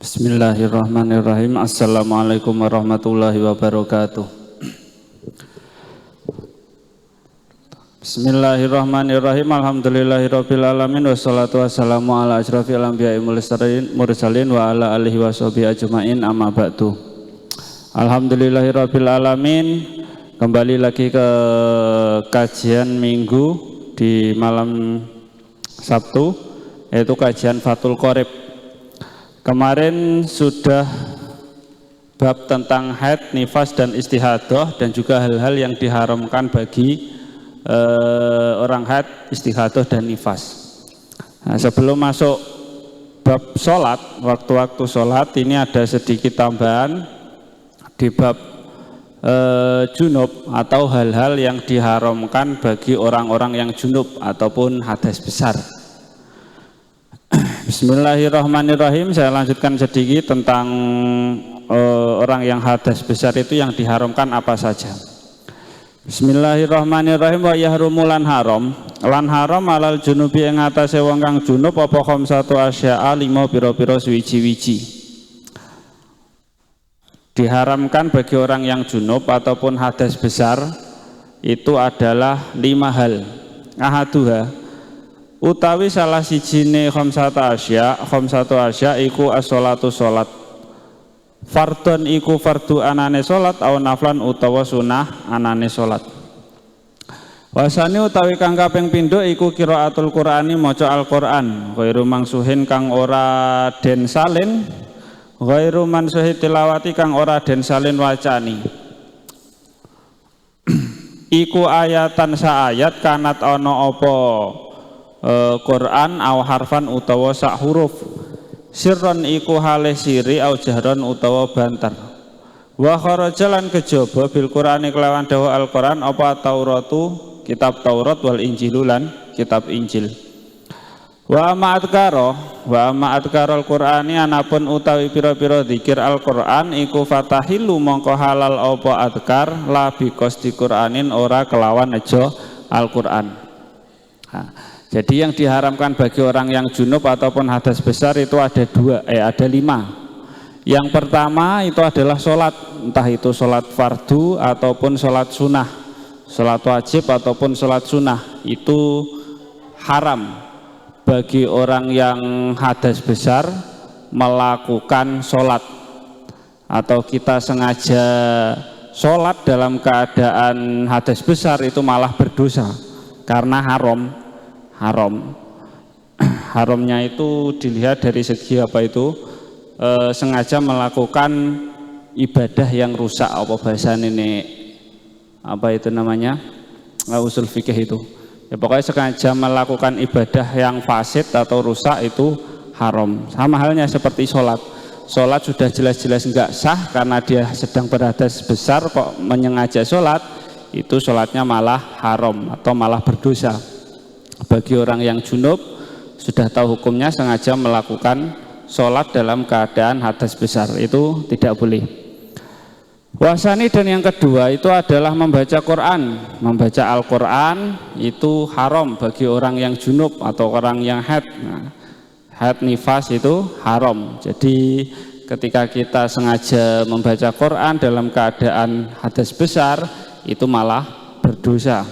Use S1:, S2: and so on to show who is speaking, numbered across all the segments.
S1: Bismillahirrahmanirrahim. Assalamualaikum warahmatullahi wabarakatuh. Bismillahirrahmanirrahim. Alhamdulillahirabbil alamin wassalatu wassalamu ala asyrafil anbiya'i mursalin wa ala alihi washabihi ajmain, amma ba'du. Alhamdulillahirabbil alamin. Kembali lagi ke kajian minggu di malam Sabtu, yaitu kajian Fathul Qorib. Kemarin sudah bab tentang haid, nifas dan istihadah, dan juga hal-hal yang diharamkan bagi orang haid, istihadah dan nifas. Nah, sebelum masuk bab sholat, waktu-waktu sholat, ini ada sedikit tambahan di bab junub atau hal-hal yang diharamkan bagi orang-orang yang junub ataupun hadas besar. Bismillahirrahmanirrahim. Saya lanjutkan sedikit tentang orang yang hadas besar itu yang diharamkan apa saja. Bismillahirrahmanirrahim. Wa yahrumu lan haram alal junubi ing atase wong kang junub apa khamsatu asya'a, 5 pira-pira suwiji-wiji. Diharamkan bagi orang yang junub ataupun hadas besar itu adalah 5 hal. Ahaduha, utawi salah sijine khamsatu asya iku as-sholatu sholat. Fardhon iku fardu anane sholat, au naflan utawa sunah anane sholat. Wasani utawi kang kaping pindho iku qiraatul Qur'ani, maca Al-Qur'an, ghairu mangsuhin kang ora den salin, ghairu mansuhi tilawati kang ora den salin wacani. Iku ayatan sa ayat kanat ana apa Quran au harfan utawa sak huruf, sirron iku hale siri au jahron utawa banter. Wa kharajalan kejaba bil Qur'ani kelawan dawa Al-Qur'an apa Tauratu, kitab Taurat, wal Injilu lan kitab Injil. Wa amma adkarul Qur'ani, anapun utawi pira-pira zikir Al-Qur'an iku fatahilu mongko halal apa adkar la bi qasdi Qur'anin, ora kelawan eja Al-Qur'an. Jadi yang diharamkan bagi orang yang junub ataupun hadas besar itu ada 5. Yang pertama itu adalah sholat, entah itu sholat fardu ataupun sholat sunnah, sholat wajib ataupun sholat sunnah, itu haram bagi orang yang hadas besar melakukan sholat. Atau kita sengaja sholat dalam keadaan hadas besar itu malah berdosa karena haramnya itu dilihat dari segi apa itu sengaja melakukan ibadah yang rusak, apa bahasa ini, apa itu namanya, usul fikih itu ya, pokoknya sengaja melakukan ibadah yang fasid atau rusak itu haram. Sama halnya seperti sholat sudah jelas-jelas enggak sah karena dia sedang berhadas besar, kok menyengaja sholat, itu sholatnya malah haram atau malah berdosa. Bagi orang yang junub sudah tahu hukumnya, sengaja melakukan sholat dalam keadaan hadas besar, itu tidak boleh. Wasani, dan yang kedua itu adalah membaca Quran. Membaca Al-Quran itu haram bagi orang yang junub atau orang yang haid. Haid nifas itu haram. Jadi ketika kita sengaja membaca Quran dalam keadaan hadas besar itu malah berdosa.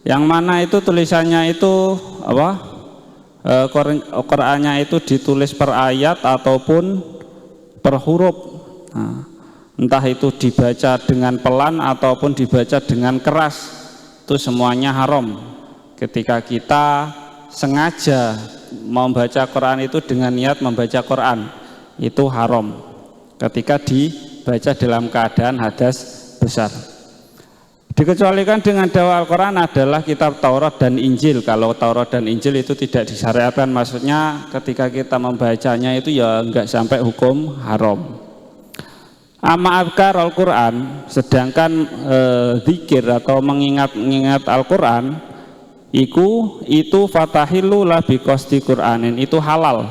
S1: Yang mana itu tulisannya itu apa? Qur'annya itu ditulis per ayat ataupun per huruf. Entah itu dibaca dengan pelan ataupun dibaca dengan keras, itu semuanya haram. Ketika kita sengaja membaca Quran itu dengan niat membaca Quran, itu haram ketika dibaca dalam keadaan hadas besar. Dikecualikan dengan dawa Al-Quran adalah kitab Taurat dan Injil. Kalau Taurat dan Injil itu tidak disyariatkan, maksudnya ketika kita membacanya itu ya enggak sampai hukum haram. Amma adkar Al-Quran, sedangkan zikir atau mengingat Al-Quran itu fatahilu la bi qasdi Qur'anin, itu halal,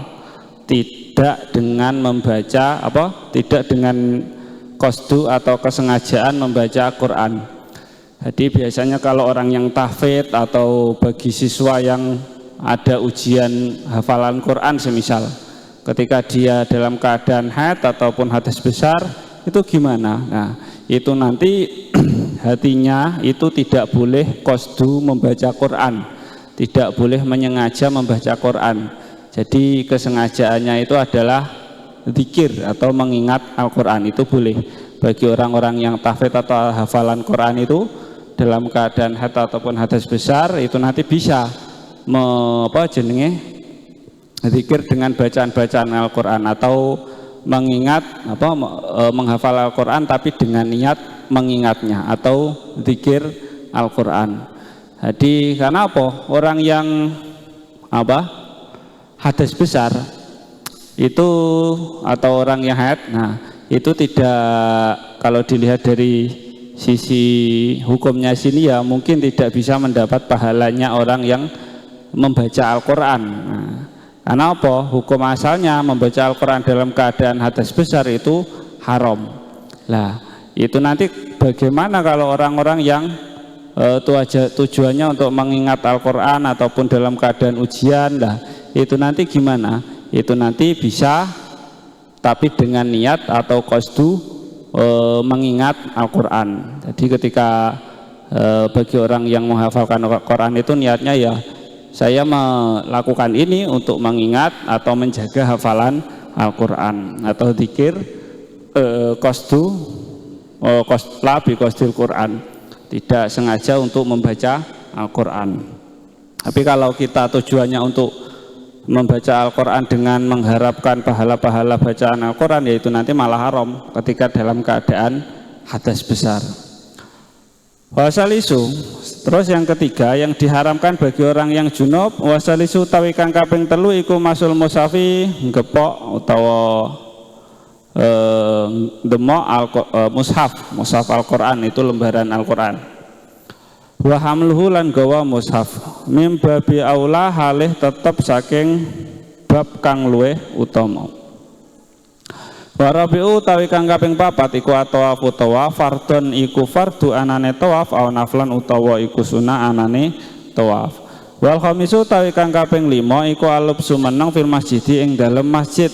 S1: tidak dengan membaca tidak dengan qasdu atau kesengajaan membaca Quran. Jadi biasanya kalau orang yang tahfidz atau bagi siswa yang ada ujian hafalan Quran semisal, ketika dia dalam keadaan haid ataupun hadas besar itu gimana? Nah, itu nanti hatinya itu tidak boleh qasdu membaca Quran, tidak boleh menyengaja membaca Quran. Jadi kesengajaannya itu adalah zikir atau mengingat Al-Quran, itu boleh. Bagi orang-orang yang tahfidz atau hafalan Quran itu dalam keadaan haid ataupun hadas besar itu nanti bisa zikir dengan bacaan-bacaan Al-Quran atau mengingat menghafal Al-Quran tapi dengan niat mengingatnya atau zikir Al-Quran. Jadi karena apa? Orang yang hadas besar itu atau orang yang haid, nah itu tidak, kalau dilihat dari sisi hukumnya sini ya mungkin tidak bisa mendapat pahalanya orang yang membaca Al-Quran. Nah, karena apa? Hukum asalnya membaca Al-Quran dalam keadaan hadas besar itu haram. Lah itu nanti bagaimana kalau orang-orang yang tujuannya untuk mengingat Al-Quran ataupun dalam keadaan ujian, lah itu nanti gimana? Itu nanti bisa tapi dengan niat atau qasdu mengingat Al-Quran. Jadi ketika bagi orang yang menghafalkan Al-Quran itu niatnya ya saya melakukan ini untuk mengingat atau menjaga hafalan Al-Quran atau zikir qasdu qasdul Quran, tidak sengaja untuk membaca Al-Quran. Tapi kalau kita tujuannya untuk membaca Al-Quran dengan mengharapkan pahala-pahala bacaan Al-Quran, yaitu nanti malah haram ketika dalam keadaan hadas besar. Wasalisu, terus yang ketiga yang diharamkan bagi orang yang junub, wasalisu tawi kang kaping telu iku masul musafi ngepok utawa demok mushaf Al-Quran, itu lembaran Al-Quran. Wa hamluhu lan gawa mushaf mim babi aula halih tetep saking bab kang luweh utama. Wa rabi'u tawi kang kaping papat iku tawaf utawa fardhon iku fardu anane tawaf au naflan utawa iku sunah anane tawaf. Wal khamisu tawi kang kaping 5 iku alub sumeneng fil masjidi ing dalem masjid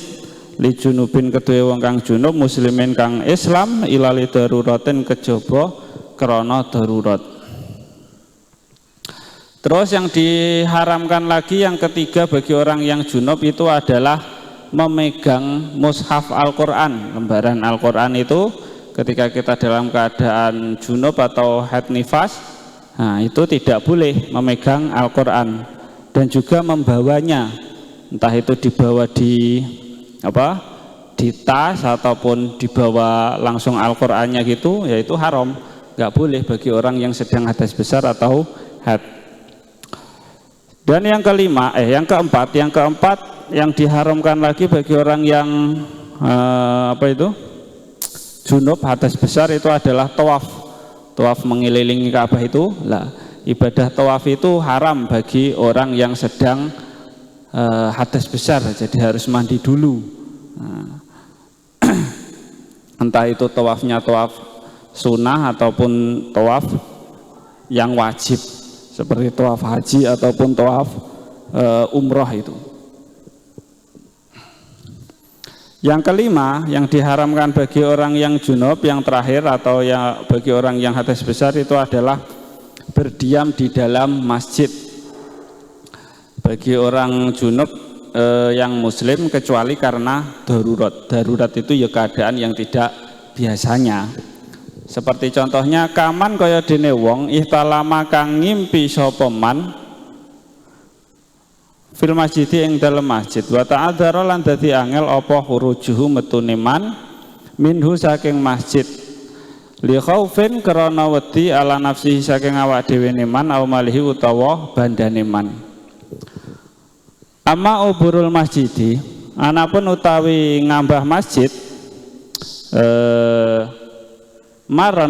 S1: li junubin kedue wong kang junub muslimin kang Islam ilali daruratin kejaba krana darurat. Terus yang diharamkan lagi yang ketiga bagi orang yang junub itu adalah memegang mushaf Al-Quran, lembaran Al-Quran itu ketika kita dalam keadaan junub atau haid nifas, nah itu tidak boleh memegang Al-Quran dan juga membawanya, entah itu dibawa di tas ataupun dibawa langsung Al-Qurannya gitu, yaitu haram, nggak boleh bagi orang yang sedang hadas besar atau haid. Dan yang keempat yang diharamkan lagi bagi orang yang junub hadas besar itu adalah tawaf mengelilingi Ka'bah itu. Lah, ibadah tawaf itu haram bagi orang yang sedang hadas besar, jadi harus mandi dulu. Nah, entah itu tawafnya tawaf sunnah ataupun tawaf yang wajib seperti tawaf haji ataupun tawaf umroh itu. Yang kelima yang diharamkan bagi orang yang junub yang terakhir atau ya bagi orang yang hadas besar itu adalah berdiam di dalam masjid. Bagi orang junub yang muslim kecuali karena darurat itu ya keadaan yang tidak biasanya. Seperti contohnya kaman kaya dene wong ihtalama kang ngimpi sapa man fil masjid ing dalem masjid wa ta'adzara lan dadi angel apa khurujuhu metune man minhu saking masjid li khaufin krana wedi ala nafsihi saking awak dhewe man au malihi utawa bandane man. Amma uburul masjidi anapun utawi ngambah masjid maron